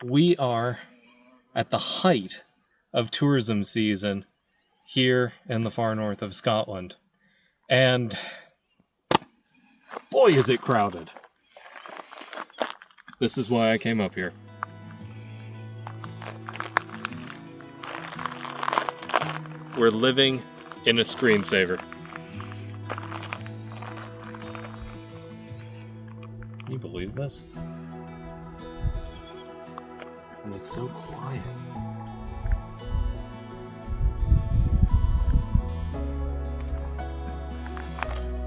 We are at the height of tourism season here in the far north of Scotland. And boy, is it crowded. This is why I came up here. We're living in a screensaver. Can you believe this? And it's so quiet.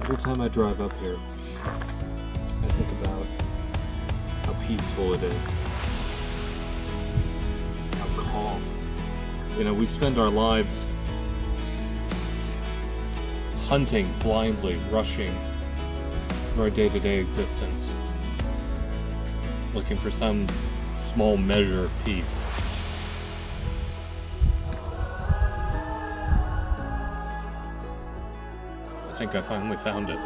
Every time I drive up here, I think about how peaceful it is. How calm. You know, we spend our lives hunting blindly, rushing through our day-to-day existence, looking for some small measure of peace. I think I finally found it.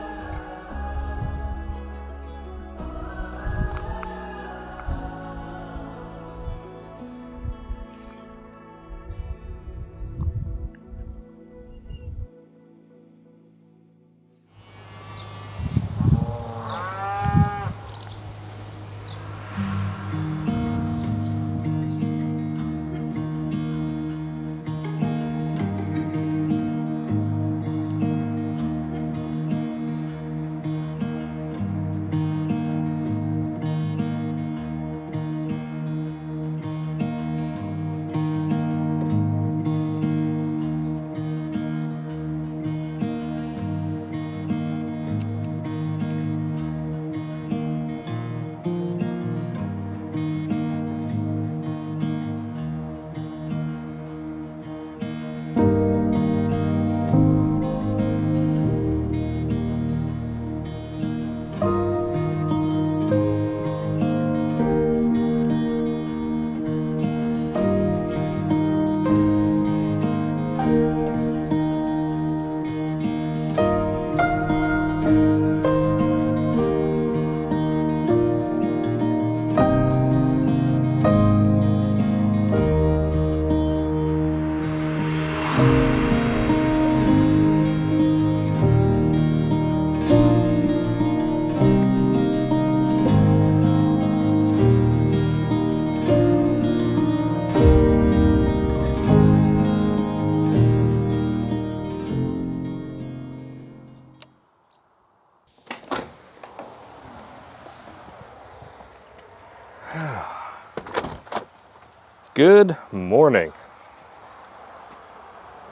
Good morning.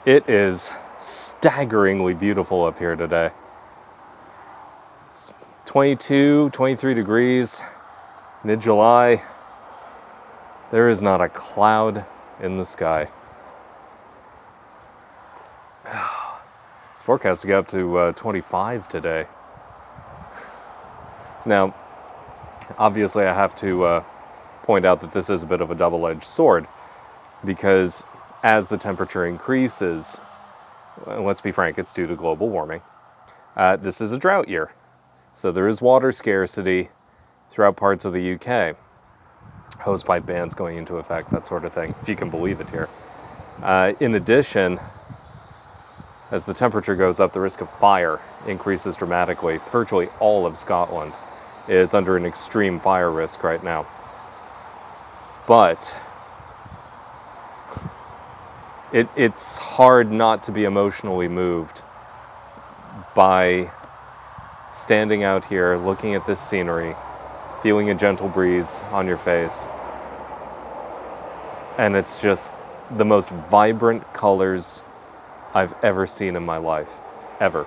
It is staggeringly beautiful up here today. It's 22, 23 degrees, mid-July. There is not a cloud in the sky. It's forecast to get up to 25 today. Now, obviously I have to point out that this is a bit of a double-edged sword, because as the temperature increases, let's be frank, it's due to global warming. This is a drought year, so there is water scarcity throughout parts of the UK. Hosepipe bans going into effect, that sort of thing, if you can believe it here. In addition, as the temperature goes up, the risk of fire increases dramatically. Virtually all of Scotland is under an extreme fire risk right now. But it's hard not to be emotionally moved by standing out here, looking at this scenery, feeling a gentle breeze on your face. And it's just the most vibrant colors I've ever seen in my life. Ever.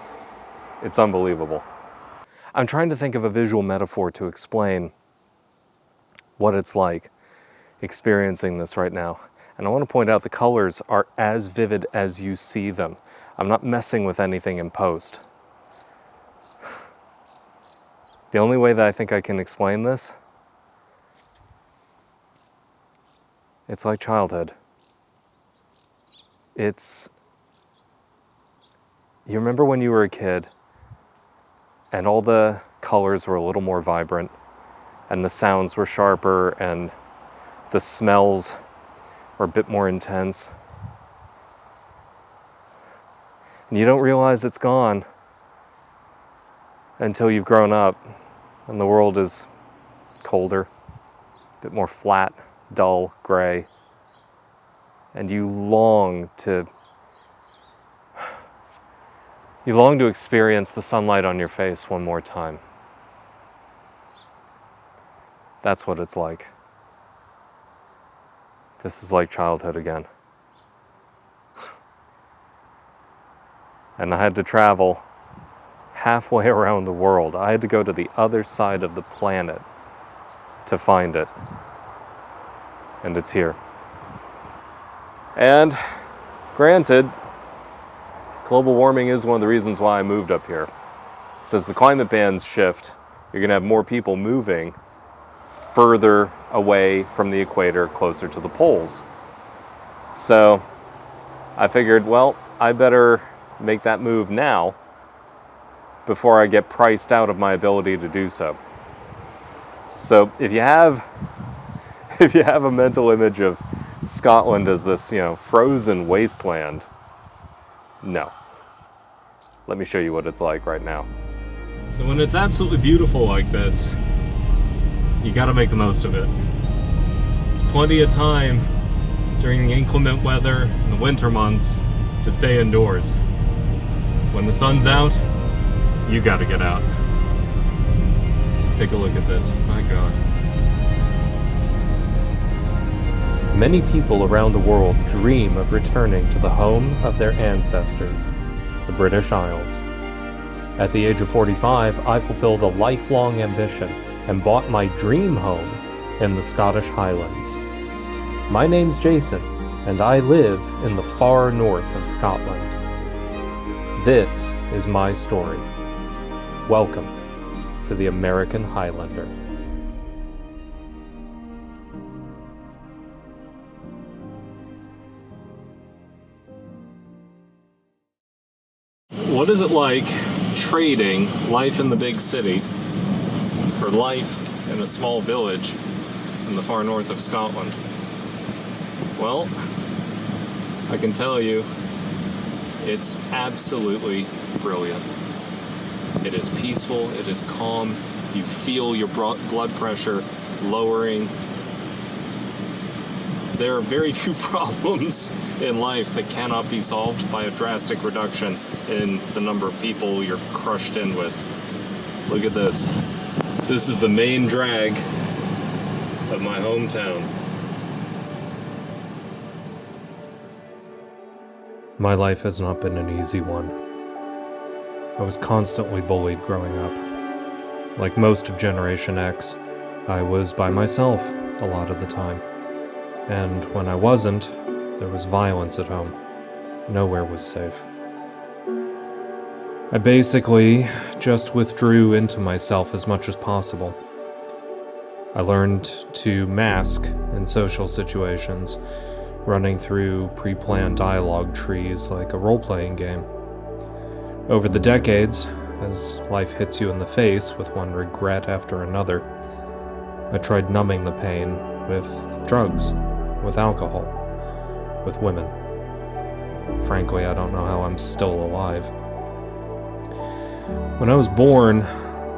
It's unbelievable. I'm trying to think of a visual metaphor to explain what it's like experiencing this right now. And I want to point out the colors are as vivid as you see them. I'm not messing with anything in post. The only way that I think I can explain this, it's like childhood. You remember when you were a kid and all the colors were a little more vibrant and the sounds were sharper and The smells are a bit more intense. And you don't realize it's gone until you've grown up and the world is colder, a bit more flat, dull, gray. And you long to experience the sunlight on your face one more time. That's what it's like. This is like childhood again. And I had to travel halfway around the world. I had to go to the other side of the planet to find it. And it's here. And granted, global warming is one of the reasons why I moved up here. So as the climate bands shift, you're going to have more people moving further away from the equator, closer to the poles. So I figured, well, I better make that move now before I get priced out of my ability to do so. So if you have a mental image of Scotland as this, frozen wasteland, no. Let me show you what it's like right now. So when it's absolutely beautiful like this, you gotta make the most of it. There's plenty of time during the inclement weather and the winter months to stay indoors. When the sun's out, you gotta get out. Take a look at this. My God. Many people around the world dream of returning to the home of their ancestors, the British Isles. At the age of 45, I fulfilled a lifelong ambition and bought my dream home in the Scottish Highlands. My name's Jason, and I live in the far north of Scotland. This is my story. Welcome to the American Highlander. What is it like trading life in the big city for life in a small village in the far north of Scotland? Well, I can tell you, it's absolutely brilliant. It is peaceful, it is calm, you feel your blood pressure lowering. There are very few problems in life that cannot be solved by a drastic reduction in the number of people you're crushed in with. Look at this. This is the main drag of my hometown. My life has not been an easy one. I was constantly bullied growing up. Like most of Generation X, I was by myself a lot of the time. And when I wasn't, there was violence at home. Nowhere was safe. I basically just withdrew into myself as much as possible. I learned to mask in social situations, running through pre-planned dialogue trees like a role-playing game. Over the decades, as life hits you in the face with one regret after another, I tried numbing the pain with drugs, with alcohol, with women. Frankly, I don't know how I'm still alive. When I was born,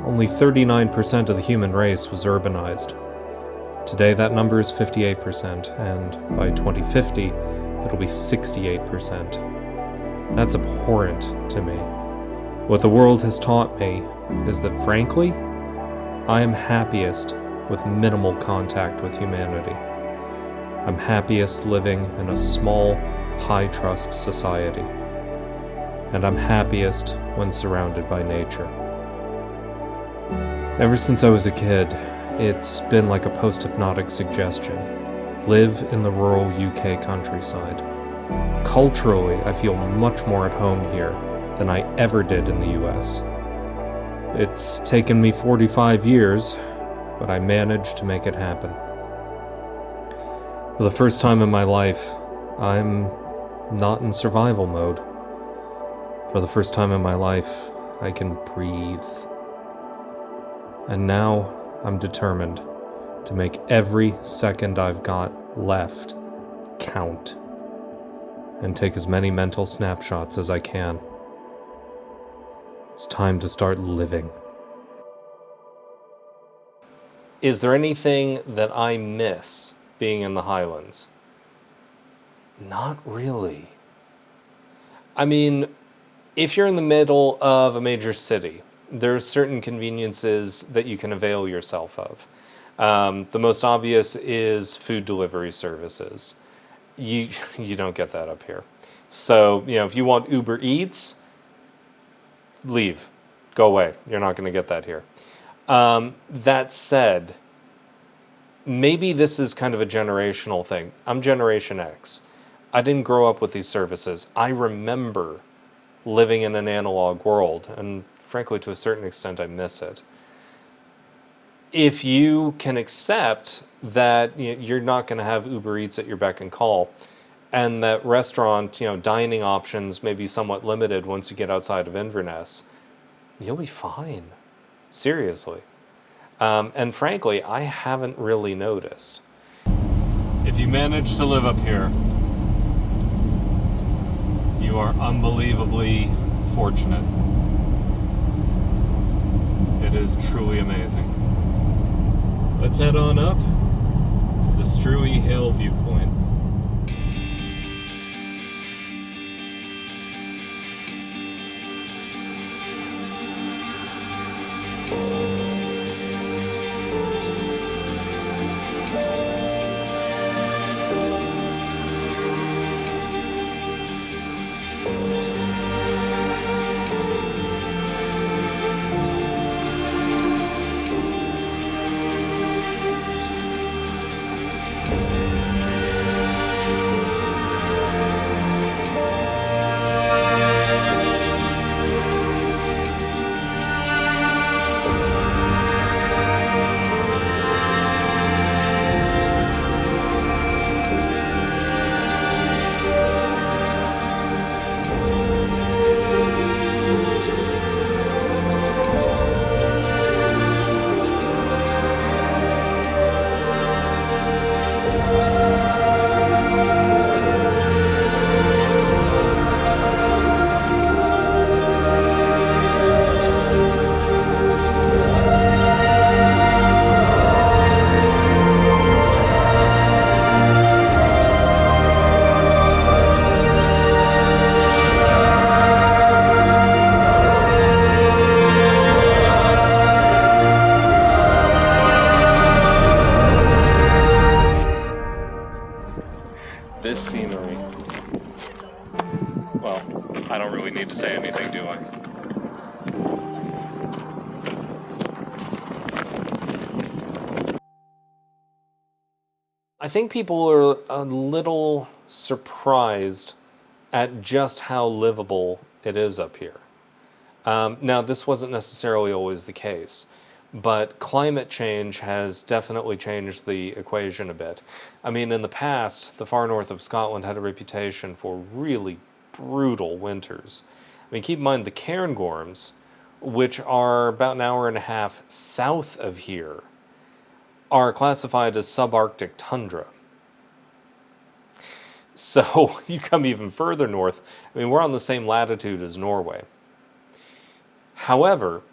only 39% of the human race was urbanized. Today that number is 58%, and by 2050, it'll be 68%. That's abhorrent to me. What the world has taught me is that, frankly, I am happiest with minimal contact with humanity. I'm happiest living in a small, high-trust society. And I'm happiest when surrounded by nature. Ever since I was a kid, it's been like a post-hypnotic suggestion. Live in the rural UK countryside. Culturally, I feel much more at home here than I ever did in the US. It's taken me 45 years, but I managed to make it happen. For the first time in my life, I'm not in survival mode. For the first time in my life, I can breathe. And now, I'm determined to make every second I've got left count and take as many mental snapshots as I can. It's time to start living. Is there anything that I miss being in the Highlands? Not really. I mean, if you're in the middle of a major city, there's certain conveniences that you can avail yourself of. The most obvious is food delivery services. You don't get that up here. So, if you want Uber Eats, leave. Go away. You're not going to get that here. That said, maybe this is kind of a generational thing. I'm Generation X. I didn't grow up with these services. I remember living in an analog world, and frankly, to a certain extent, I miss it. If you can accept that you're not going to have Uber Eats at your beck and call, and that restaurant, dining options may be somewhat limited once you get outside of Inverness, you'll be fine. Seriously. And frankly, I haven't really noticed. If you manage to live up here, you are unbelievably fortunate. It is truly amazing. Let's head on up to the Struie Hill Viewpoint. This scenery, well, I don't really need to say anything, do I? I think people are a little surprised at just how livable it is up here. Now, this wasn't necessarily always the case, but climate change has definitely changed the equation a bit. I mean, in the past, the far north of Scotland had a reputation for really brutal winters. I mean, keep in mind the Cairngorms, which are about an hour and a half south of here, are classified as subarctic tundra. So you come even further north, I mean, we're on the same latitude as Norway. However,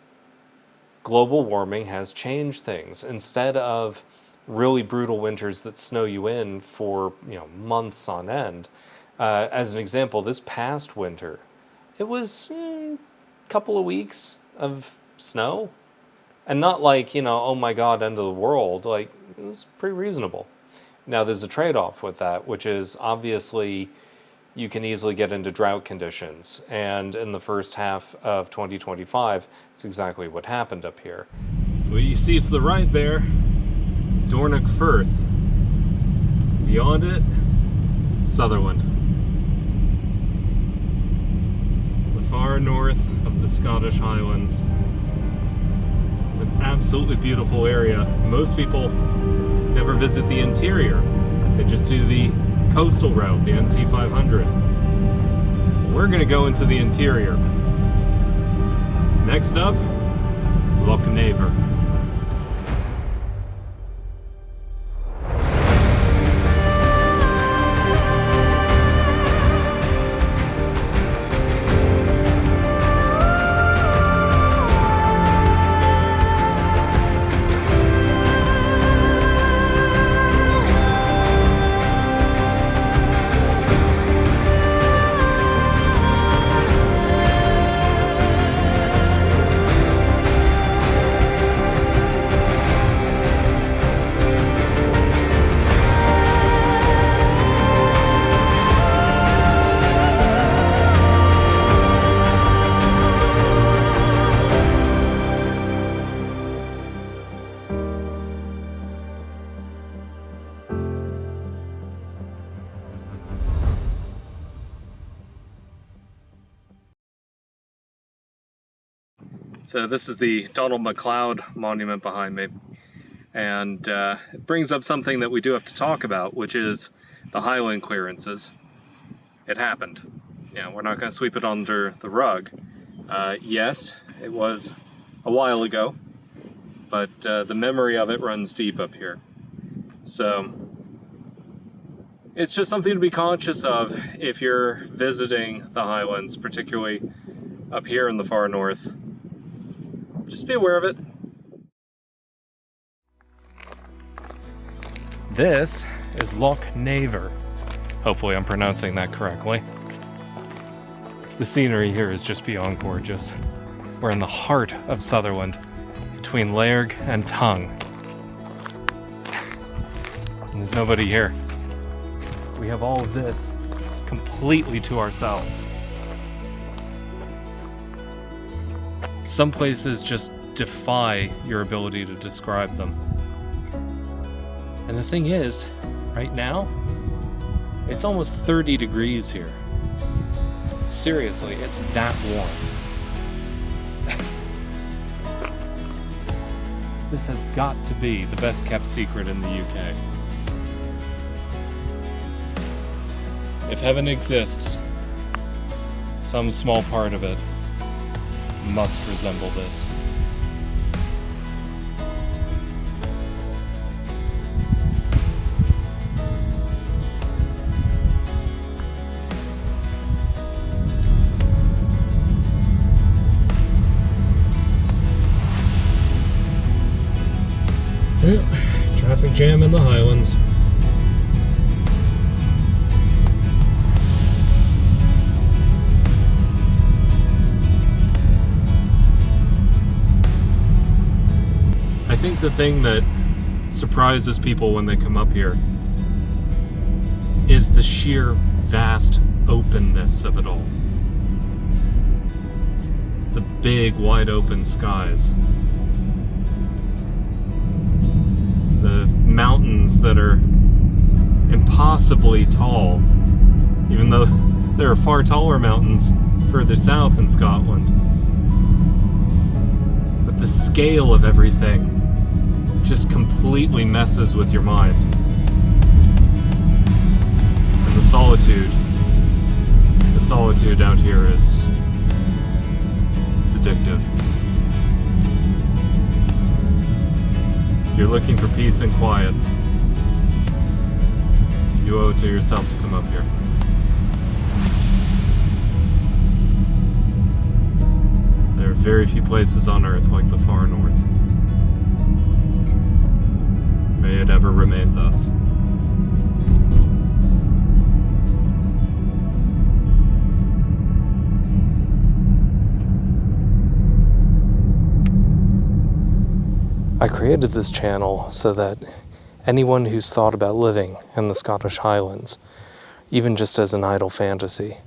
global warming has changed things. Instead of really brutal winters that snow you in for months on end, as an example, this past winter, it was a couple of weeks of snow. And not like, oh my God, end of the world. Like, it was pretty reasonable. Now, there's a trade-off with that, which is obviously you can easily get into drought conditions. And in the first half of 2025, it's exactly what happened up here. So what you see to the right there is Dornoch Firth. Beyond it, Sutherland. The far north of the Scottish Highlands. It's an absolutely beautiful area. Most people never visit the interior. They just do the coastal route, the NC 500. We're going to go into the interior. Next up, Loch Naver. So this is the Donald MacLeod monument behind me, and it brings up something that we do have to talk about, which is the Highland Clearances. It happened. Yeah, we're not going to sweep it under the rug. Yes, it was a while ago, but the memory of it runs deep up here. So it's just something to be conscious of if you're visiting the Highlands, particularly up here in the far north. Just be aware of it. This is Loch Naver. Hopefully I'm pronouncing that correctly. The scenery here is just beyond gorgeous. We're in the heart of Sutherland, between Lairg and Tongue. And there's nobody here. We have all of this completely to ourselves. Some places just defy your ability to describe them. And the thing is, right now, it's almost 30 degrees here. Seriously, it's that warm. This has got to be the best kept secret in the UK. If heaven exists, some small part of it must resemble this. Well, traffic jam in the Highlands. I think the thing that surprises people when they come up here is the sheer vast openness of it all. The big, wide open skies. The mountains that are impossibly tall, even though there are far taller mountains further south in Scotland. But the scale of everything just completely messes with your mind. And the solitude out here it's addictive. If you're looking for peace and quiet, you owe it to yourself to come up here. There are very few places on earth like the far north. May it ever remain thus. I created this channel so that anyone who's thought about living in the Scottish Highlands, even just as an idle fantasy,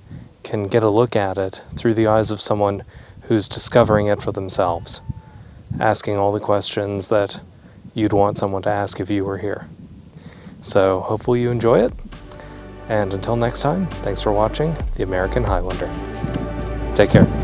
can get a look at it through the eyes of someone who's discovering it for themselves, asking all the questions that you'd want someone to ask if you were here. So hopefully you enjoy it, and until next time, thanks for watching The American Highlander. Take care.